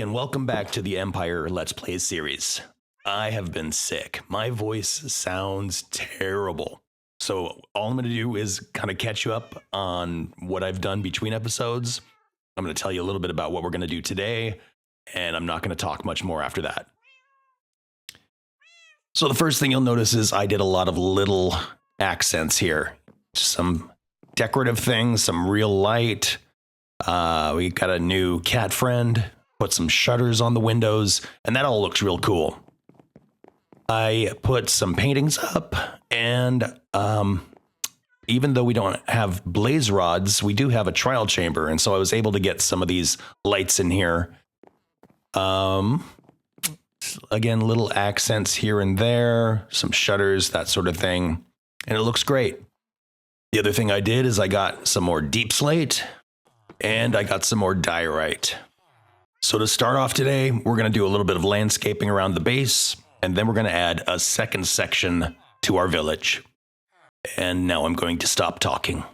and welcome back to the Empire Let's Play series. I have been sick. My voice sounds terrible. So all I'm going to do is kind of catch you up on what I've done between episodes. I'm going to tell you a little bit about what we're going to do today, and I'm not going to talk much more after that. So the first thing you'll notice is I did a lot of little accents here. Some decorative things, some real light. We got a new cat friend, put some shutters on the windows, and that all looks real cool. I put some paintings up, and even though we don't have blaze rods, we do have a trial chamber, and so I was able to get some of these lights in here. Again, little accents here and there, some shutters, that sort of thing, and it looks great. The other thing I did is I got some more deep slate, and I got some more diorite. So to start off today, we're going to do a little bit of landscaping around the base, and then we're going to add a second section to our village. And now I'm going to stop talking.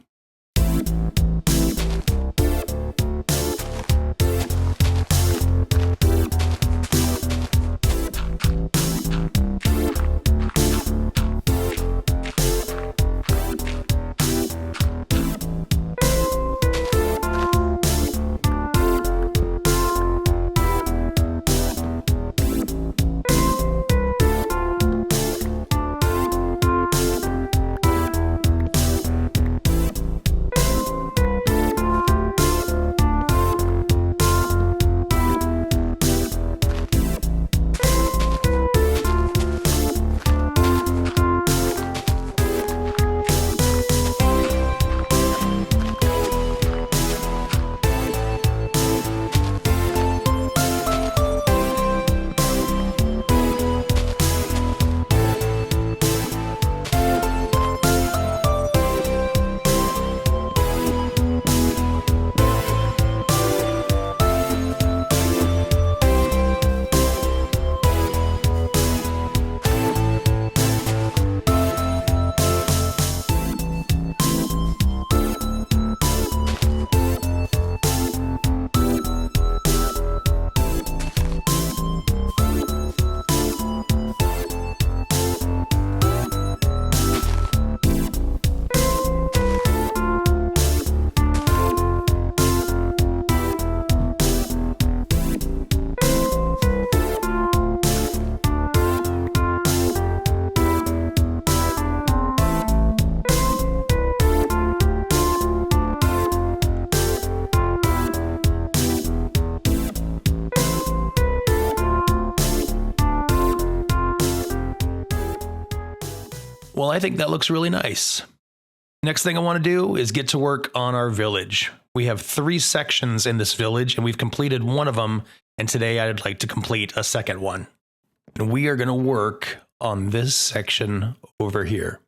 Well, I think that looks really nice. Next thing I want to do is get to work on our village. We have 3 sections in this village, and we've completed one of them, and today I'd like to complete a second one. And we are going to work on this section over here.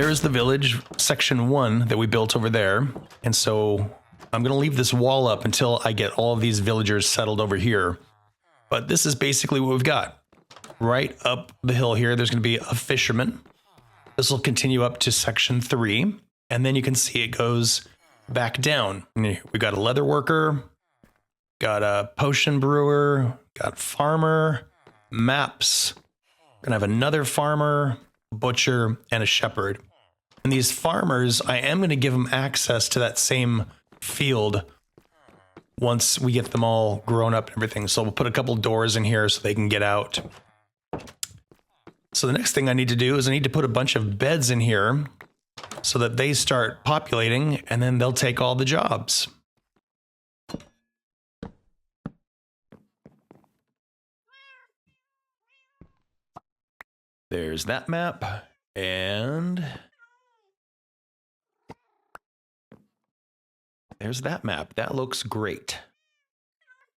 there's the village, section 1 that we built over there. And so I'm going to leave this wall up until I get all of these villagers settled over here. But this is basically what we've got. Right up the hill here, there's going to be a fisherman. This will continue up to section 3. And then you can see it goes back down. We got a leather worker, got a potion brewer, got farmer, maps. We're going to have another farmer, butcher, and a shepherd. And these farmers, I am going to give them access to that same field once we get them all grown up and everything. So we'll put a couple doors in here so they can get out. So the next thing I need to do is I need to put a bunch of beds in here so that they start populating, and then they'll take all the jobs. There's that map, and there's that map. That looks great.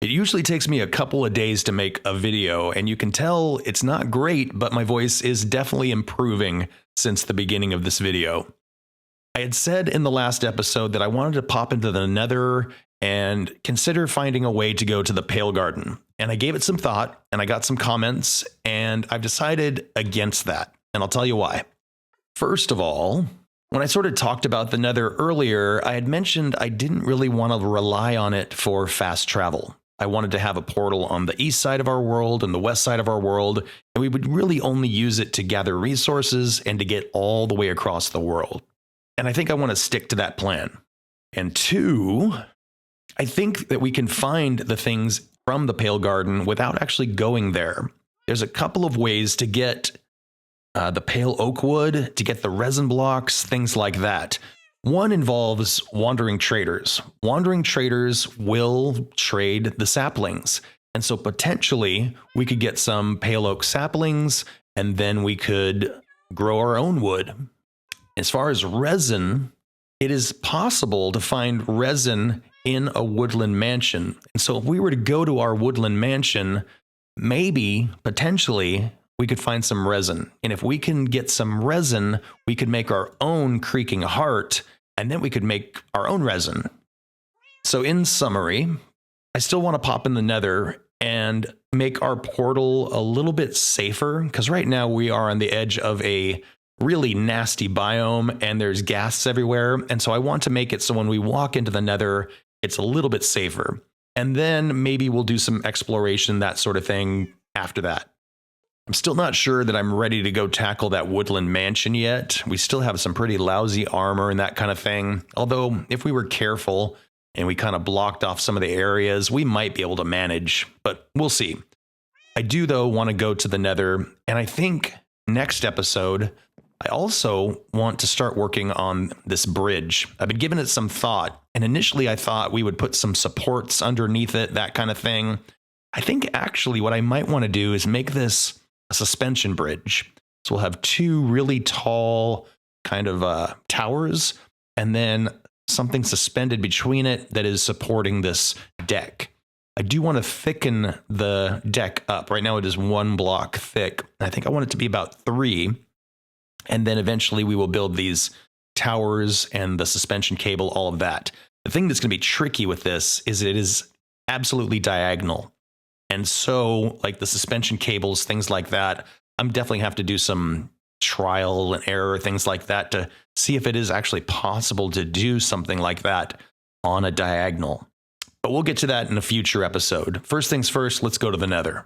It usually takes me a couple of days to make a video, and you can tell it's not great, but my voice is definitely improving since the beginning of this video. I had said in the last episode that I wanted to pop into the Nether and consider finding a way to go to the Pale Garden. And I gave it some thought, and I got some comments, and I've decided against that. And I'll tell you why. First of all, when I sort of talked about the Nether earlier, I had mentioned I didn't really want to rely on it for fast travel. I wanted to have a portal on the east side of our world and the west side of our world, and we would really only use it to gather resources and to get all the way across the world. And I think I want to stick to that plan. And 2, I think that we can find the things from the Pale Garden without actually going there. There's a couple of ways to get the pale oak wood, to get the resin blocks, things like that. One involves wandering traders. Wandering traders will trade the saplings. And so potentially we could get some pale oak saplings, and then we could grow our own wood. As far as resin, it is possible to find resin in a woodland mansion. And so if we were to go to our woodland mansion, maybe, potentially, we could find some resin. And if we can get some resin, we could make our own creaking heart, and then we could make our own resin. So in summary, I still want to pop in the Nether and make our portal a little bit safer, because right now we are on the edge of a really nasty biome and there's ghasts everywhere. And so I want to make it so when we walk into the Nether, it's a little bit safer. And then maybe we'll do some exploration, that sort of thing after that. I'm still not sure that I'm ready to go tackle that woodland mansion yet. We still have some pretty lousy armor and that kind of thing. Although if we were careful and we kind of blocked off some of the areas, we might be able to manage, but we'll see. I do though want to go to the Nether, and I think next episode, I also want to start working on this bridge. I've been giving it some thought, and initially I thought we would put some supports underneath it, that kind of thing. I think actually what I might want to do is make this a suspension bridge. So we'll have 2 really tall kind of towers, and then something suspended between it that is supporting this deck. I do want to thicken the deck up. Right now it is 1 block thick. I think I want it to be about 3. And then eventually we will build these towers and the suspension cable, all of that. The thing that's going to be tricky with this is it is absolutely diagonal. And so like the suspension cables, things like that, I'm definitely have to do some trial and error, things like that, to see if it is actually possible to do something like that on a diagonal. But we'll get to that in a future episode. First things first, let's go to the Nether.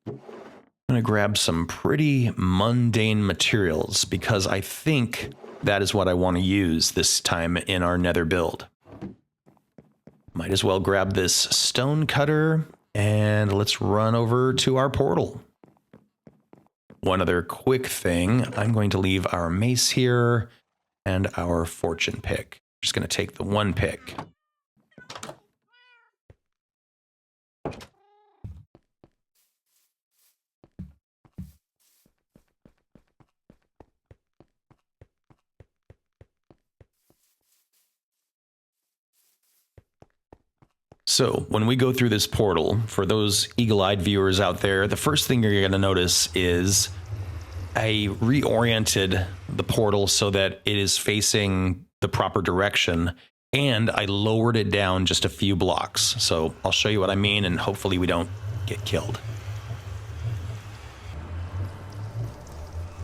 I'm going to grab some pretty mundane materials because I think that is what I want to use this time in our Nether build. Might as well grab this stone cutter and let's run over to our portal. One other quick thing, I'm going to leave our mace here and our fortune pick. I'm just going to take the 1 pick. So when we go through this portal, for those eagle-eyed viewers out there, the first thing you're going to notice is I reoriented the portal so that it is facing the proper direction, and I lowered it down just a few blocks. So I'll show you what I mean, and hopefully we don't get killed.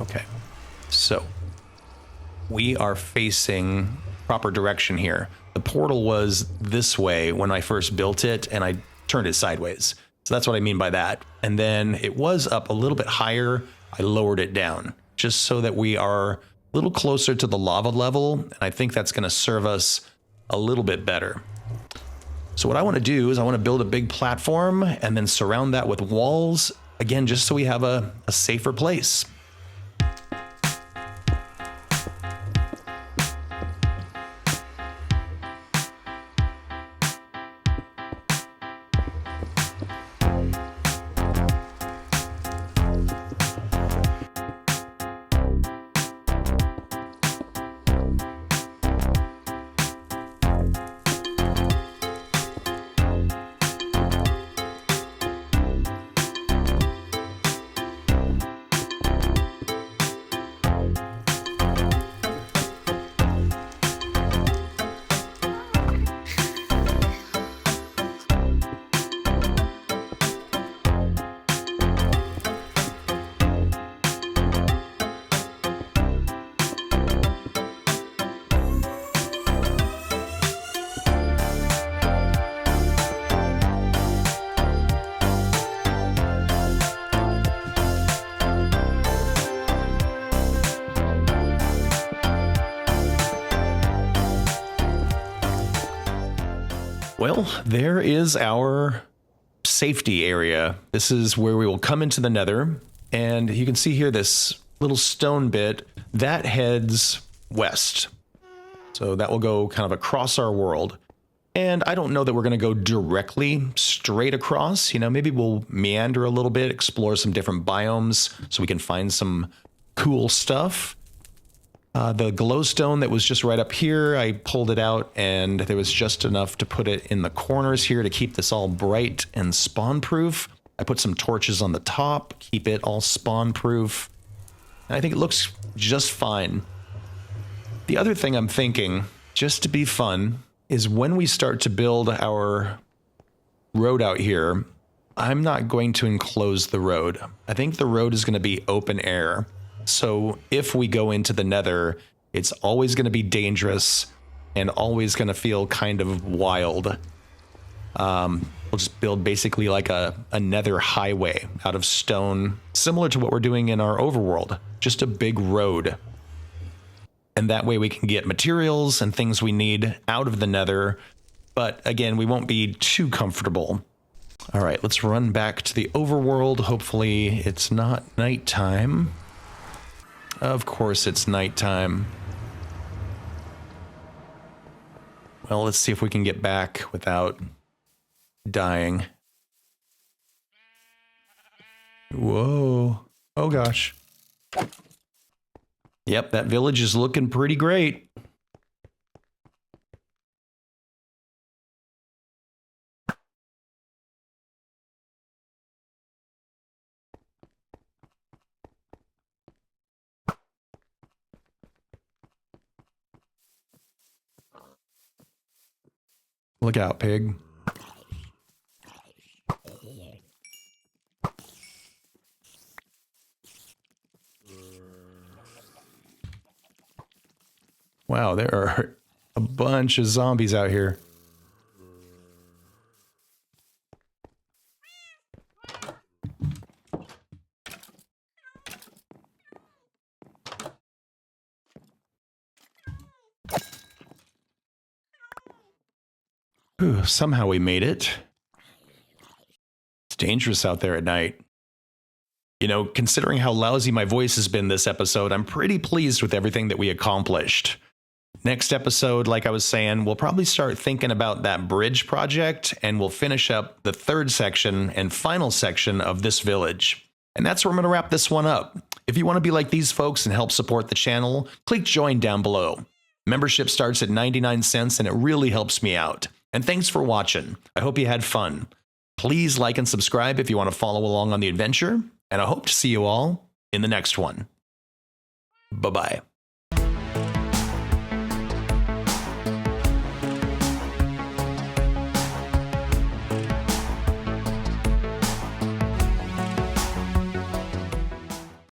Okay, so we are facing proper direction here. The portal was this way when I first built it, and I turned it sideways. So that's what I mean by that. And then it was up a little bit higher. I lowered it down just so that we are a little closer to the lava level. And I think that's going to serve us a little bit better. So what I want to do is I want to build a big platform and then surround that with walls, again, just so we have a safer place. Well, there is our safety area. This is where we will come into the Nether, and you can see here this little stone bit that heads west. So that will go kind of across our world. And I don't know that we're going to go directly straight across. You know, maybe we'll meander a little bit, explore some different biomes so we can find some cool stuff. The glowstone that was just right up here, I pulled it out, and there was just enough to put it in the corners here to keep this all bright and spawn-proof. I put some torches on the top, keep it all spawn-proof. And I think it looks just fine. The other thing I'm thinking, just to be fun, is when we start to build our road out here, I'm not going to enclose the road. I think the road is going to be open air. So if we go into the Nether, it's always going to be dangerous and always going to feel kind of wild. We'll just build basically like a Nether Highway out of stone, similar to what we're doing in our overworld, just a big road. And that way we can get materials and things we need out of the Nether. But again, we won't be too comfortable. All right, let's run back to the overworld. Hopefully it's not nighttime. Of course it's nighttime. Well, let's see if we can get back without dying. Whoa. Oh gosh. Yep, that village is looking pretty great. Look out, pig. Wow, there are a bunch of zombies out here. Whew, somehow we made it. It's dangerous out there at night. You know, considering how lousy my voice has been this episode, I'm pretty pleased with everything that we accomplished. Next episode, like I was saying, we'll probably start thinking about that bridge project, and we'll finish up the third section and final section of this village. And that's where I'm going to wrap this one up. If you want to be like these folks and help support the channel, click join down below. Membership starts at 99 cents and it really helps me out. And thanks for watching. I hope you had fun. Please like and subscribe if you want to follow along on the adventure, and I hope to see you all in the next one. Bye-bye.